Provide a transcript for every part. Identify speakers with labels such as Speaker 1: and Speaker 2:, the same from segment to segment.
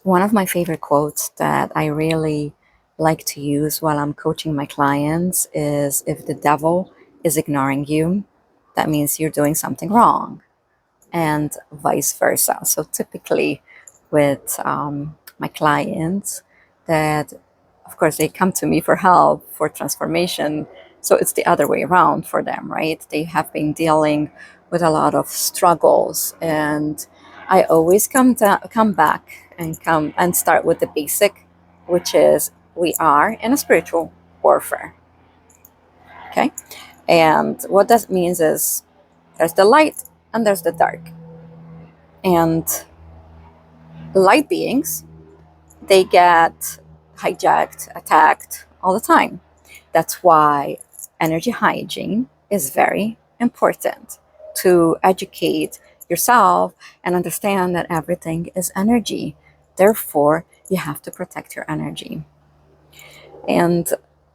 Speaker 1: One of my favorite quotes that I really like to use while I'm coaching my clients is, if the devil is ignoring you, that means you're doing something wrong, and vice versa. So typically with my clients, that of course they come to me for help, for transformation. So it's the other way around for them, right? They have been dealing with a lot of struggles, and I always come back and come and start with the basic, which is we are in a spiritual warfare. Okay, and what that means is there's the light and there's the dark, and light beings, they get hijacked, attacked all the time. That's why energy hygiene is very important, to educate yourself and understand that everything is energy. Therefore, you have to protect your energy. And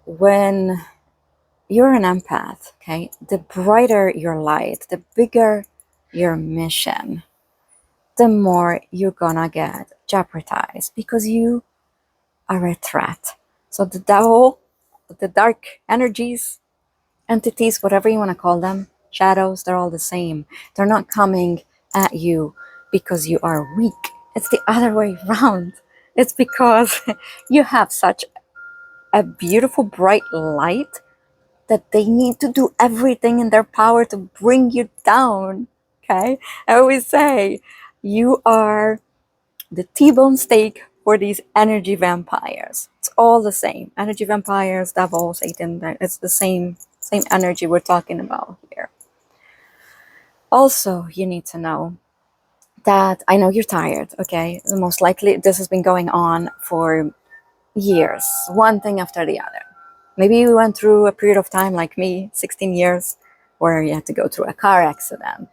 Speaker 1: when you're an empath, okay, the brighter your light, the bigger your mission, the more you're gonna get jeopardized because you are a threat. So the devil, the dark energies, entities, whatever you want to call them, shadows, they're all the same. They're not coming at you because you are weak. It's the other way around. It's because you have such a beautiful, bright light that they need to do everything in their power to bring you down. Okay? I always say, you are the T-bone steak for these energy vampires. It's all the same. Energy vampires, devil, Satan, it's the same energy we're talking about here. Also, you need to know that I know you're tired, okay? Most likely this has been going on for years, one thing after the other. Maybe you went through a period of time like me, 16 years, where you had to go through a car accident,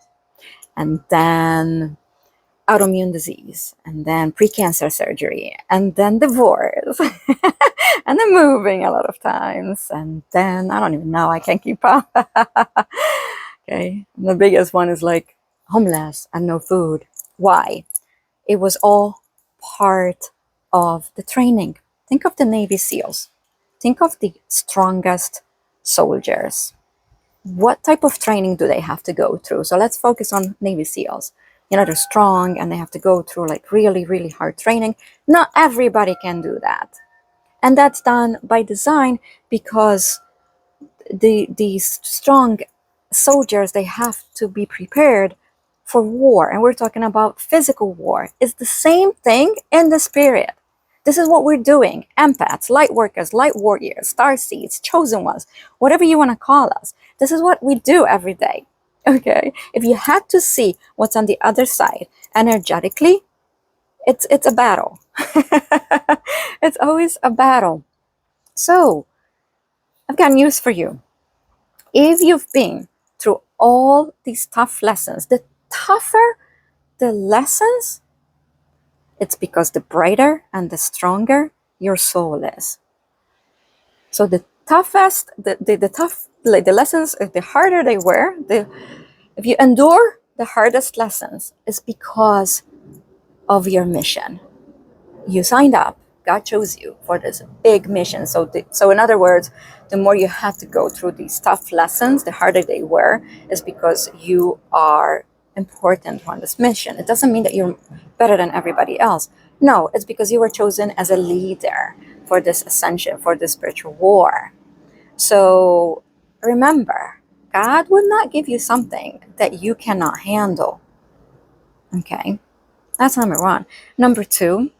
Speaker 1: and then autoimmune disease, and then pre-cancer surgery, and then divorce, and then moving a lot of times, and then I don't even know, I can't keep up. Okay, and the biggest one is like homeless and no food. Why? It was all part of the training. Think of the Navy SEALs. Think of the strongest soldiers. What type of training do they have to go through? So let's focus on Navy SEALs. You know, they're strong and they have to go through like really, really hard training. Not everybody can do that. And that's done by design because these strong soldiers, they have to be prepared for war. And we're talking about physical war. It's the same thing in the spirit. This is what we're doing. Empaths, light workers, light warriors, star seeds, chosen ones, whatever you want to call us. This is what we do every day. Okay? If you had to see what's on the other side energetically, it's a battle. It's always a battle. So, I've got news for you. If you've been through all these tough lessons, the tougher the lessons, it's because the brighter and the stronger your soul is. So the toughest, the tough, like the lessons, the harder they were, if you endure the hardest lessons, is because of your mission. You signed up. God chose you for this big mission. So in other words, the more you had to go through these tough lessons, the harder they were, is because you are important on this mission. It doesn't mean that you're better than everybody else. No, it's because you were chosen as a leader for this ascension, for this spiritual war. So remember, God would not give you something that you cannot handle. Okay, that's number one. Number two,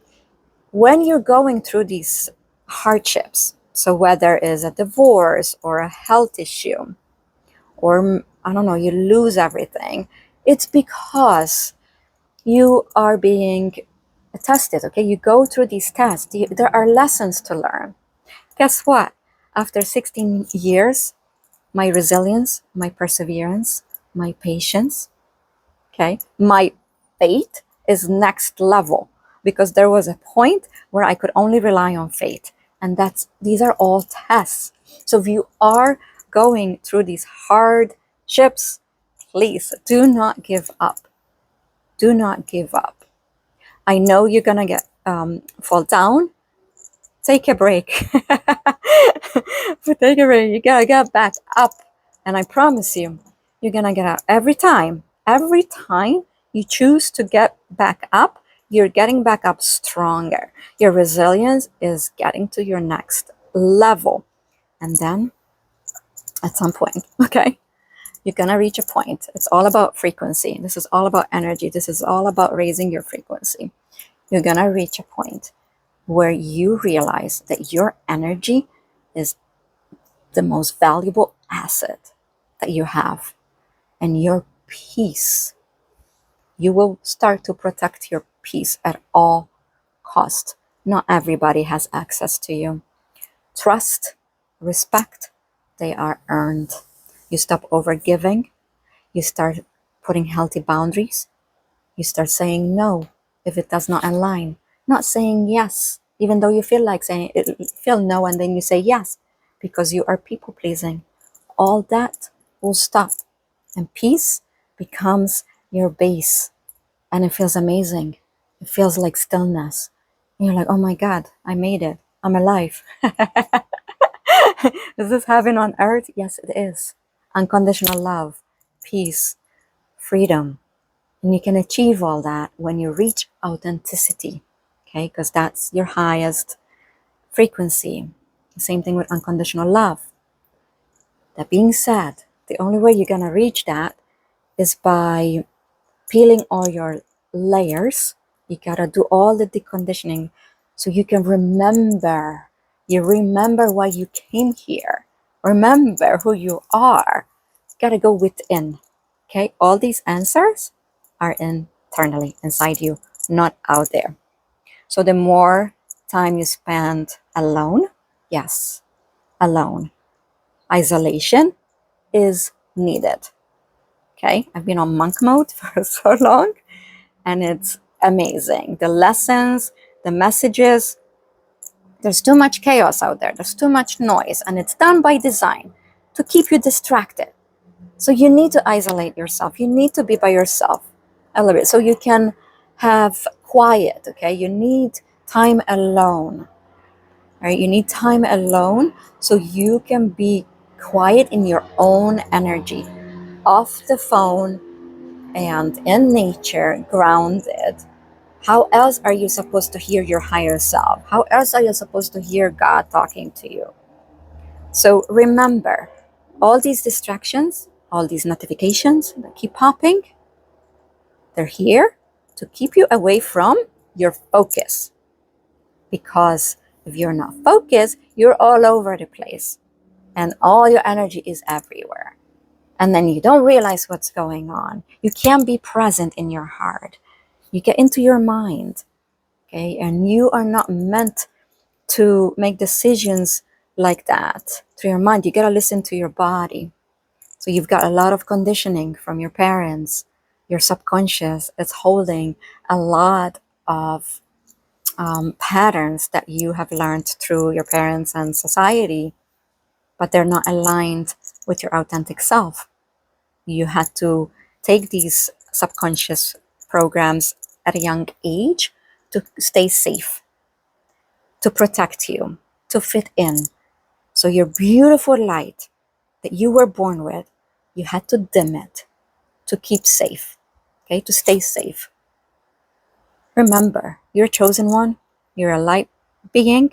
Speaker 1: when you're going through these hardships, so whether it's a divorce or a health issue, or I don't know, you lose everything, it's because you are being tested. Okay, you go through these tests. There are lessons to learn. Guess what? After 16 years, my resilience, my perseverance, my patience, okay, my faith is next level, because there was a point where I could only rely on faith. And these are all tests. So if you are going through these hardships, please do not give up. Do not give up. I know you're going to get fall down, take a break. Take a break. You gotta get back up. And I promise you, you're gonna get up every time. Every time you choose to get back up, you're getting back up stronger. Your resilience is getting to your next level. And then at some point, okay, you're gonna reach a point. It's all about frequency. This is all about energy. This is all about raising your frequency. You're gonna reach a point where you realize that your energy is the most valuable asset that you have, and your peace. You will start to protect your peace at all cost. Not everybody has access to you. Trust, respect, they are earned. You stop overgiving. You start putting healthy boundaries. You start saying no if it does not align. Not saying yes, even though you feel like saying it, feel no, and then you say yes because you are people pleasing. All that will stop, and peace becomes your base, and it feels amazing. It feels like stillness. And you're like, oh my God, I made it. I'm alive. Is this heaven on earth? Yes, it is. Unconditional love, peace, freedom. And you can achieve all that when you reach authenticity, okay? Because that's your highest frequency. The same thing with unconditional love. That being said, the only way you're going to reach that is by peeling all your layers. You got to do all the deconditioning so you can remember. You remember why you came here. Remember who you are. You got to go within. Okay? All these answers are internally inside you, not out there. So the more time you spend alone, yes, alone, isolation is needed. Okay? I've been on monk mode for so long, and it's amazing. The lessons, the messages, there's too much chaos out there. There's too much noise, and it's done by design to keep you distracted. So you need to isolate yourself. You need to be by yourself a little bit so you can have quiet, okay? You need time alone, right? You need time alone so you can be quiet in your own energy, off the phone and in nature, grounded. How else are you supposed to hear your higher self? How else are you supposed to hear God talking to you? So remember, all these distractions, all these notifications that keep popping, they're here to keep you away from your focus. Because if you're not focused, you're all over the place and all your energy is everywhere. And then you don't realize what's going on. You can't be present in your heart. You get into your mind, okay? And you are not meant to make decisions like that through your mind. You got to listen to your body. So you've got a lot of conditioning from your parents. Your subconscious is holding a lot of patterns that you have learned through your parents and society, but they're not aligned with your authentic self. You had to take these subconscious programs at a young age to stay safe, to protect you, to fit in. So your beautiful light that you were born with, you had to dim it to keep safe, okay, to stay safe. Remember, you're a chosen one. You're a light being,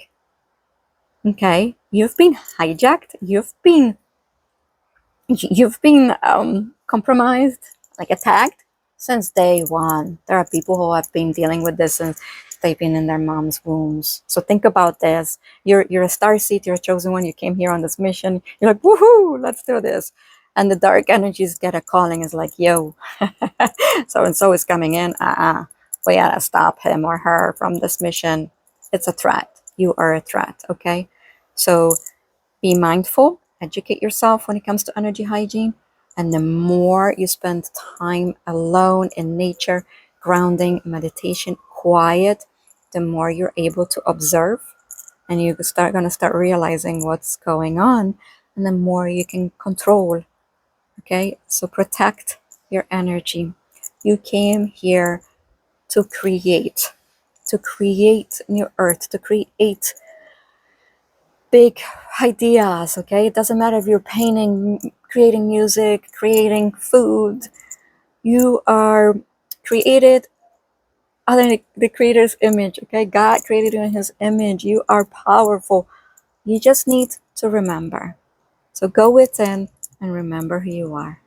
Speaker 1: okay? You've been hijacked. You've been compromised, like attacked since day one. There are people who have been dealing with this since they've been in their mom's wombs. So think about this. You're a star seed. You're a chosen one. You came here on this mission. You're like, woohoo, let's do this. And the dark energies get a calling. Is like, yo, so and so is coming in. We gotta stop him or her from this mission. It's a threat. You are a threat. Okay, so be mindful, educate yourself when it comes to energy hygiene. And the more you spend time alone in nature, grounding, meditation, quiet, the more you're able to observe, and you're going to start realizing what's going on, and the more you can control. Okay, so protect your energy. You came here to create, to create new earth, to create big ideas. Okay, it doesn't matter if you're painting, creating music, creating food. You are created other than the creator's image. Okay, God created you in his image. You are powerful. You just need to remember. So go within and remember who you are.